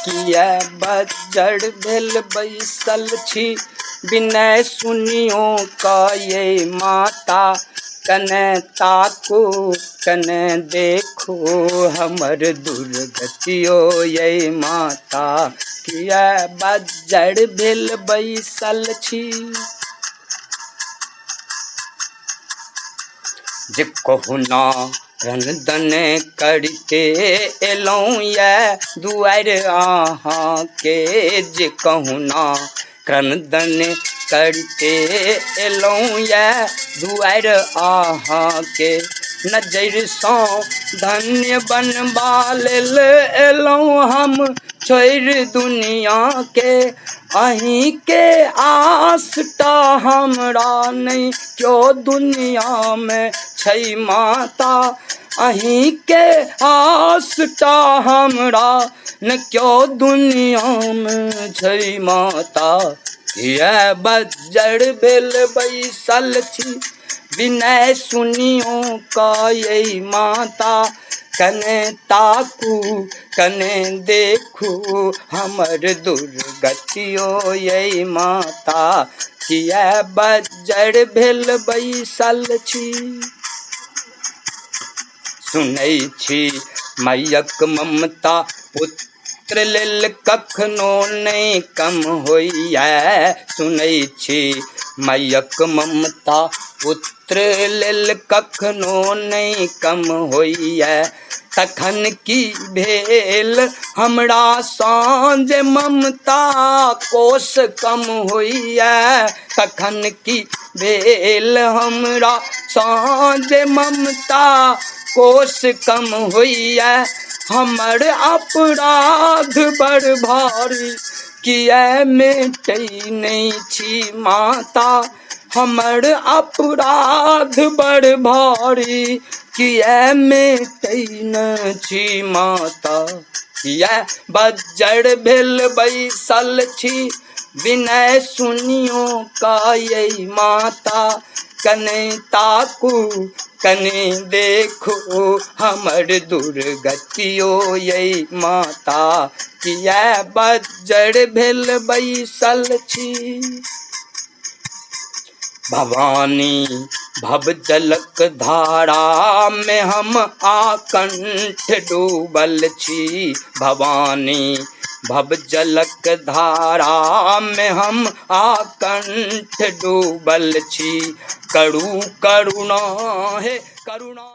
किया बज्जड़ भेल बैसल छी, विनय सुनियो का ये माता। कने ताकू कने देखो हमर दुर्गतियो ये माता। किया बज्जड़ भेल बैसल छी। जे कहुना रंदन करते एलौं ये दुआर अहाँ के। जे कहुना क्रंदन करते एलौं ये दुआर अहाँ के। नजर सँ धन्य बनबा लेल एलौं हम छोड़ि दुनिया के। अहीं के आसटा हमरा नहीं क्यों दुनिया में छै माता। अहीं के आसटा हमरा न क्यों दुनिया में छै माता। किया बज्जड़ भेल बैसल छी, विनय सुनियो का ये माता। कने ताकू कने देखू हमर दुर्गतियो ये माता। किया बज्जड़ भेल बैसल छी। सुनै छी मायक ममता पुत्र लेल कखनो नहीं कम होइया। सुनै छी मायक ममता पुत्र लेल कखनो नहीं कम होइया। तखन की भेल हमरा साँझ ममता कोस कम होइया। तखन की भेल हमरा साँझ ममता कोस कम होइया। हमर अपराध बड़ भारी किया मेटै नहीं छी माता। हमर अपराध बड़ भारी किया मेटै न छी माता। किया बज्जड़ भेल बैसल छी, विनय सुनियो का ये माता। कने ताकू कने देखो हमर दुर्गतियो ये माता। किया बज्जड़ भेल बैसल छी। भवानी भव जलक धारा में हम आकंठ डूबल छी। भवानी भव जलक धारा में हम आकंठ डूबल छी। करू करुणा हे करुणा।